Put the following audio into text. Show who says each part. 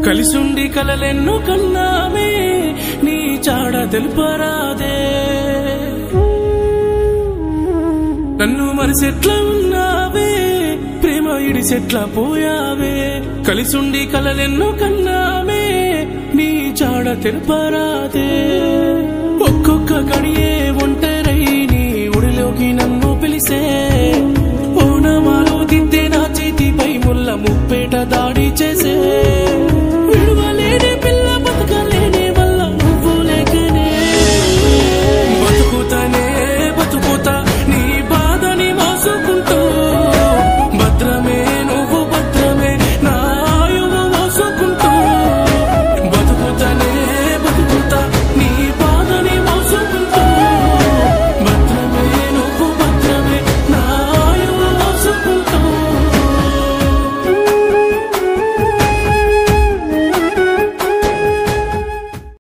Speaker 1: కలిసుండి కలలెన్నో కన్నామే నీ చాడ తెలుపరాదే నన్ను మనసెట్లా ఉన్నావే ప్రేమ ఇడిసెట్లా పోయావే కలిసుండి కలలెన్నో కన్నామే నీ చాడ తెలుపరాదే ఒక్కొక్క గడియే ఒంటరై నీ ఉడిలోకి నన్ను పిలిసే ఓనమాలో దిద్దే నా చేతిపై ముల్ల ముప్పేట దాడి చేసే విడువలేని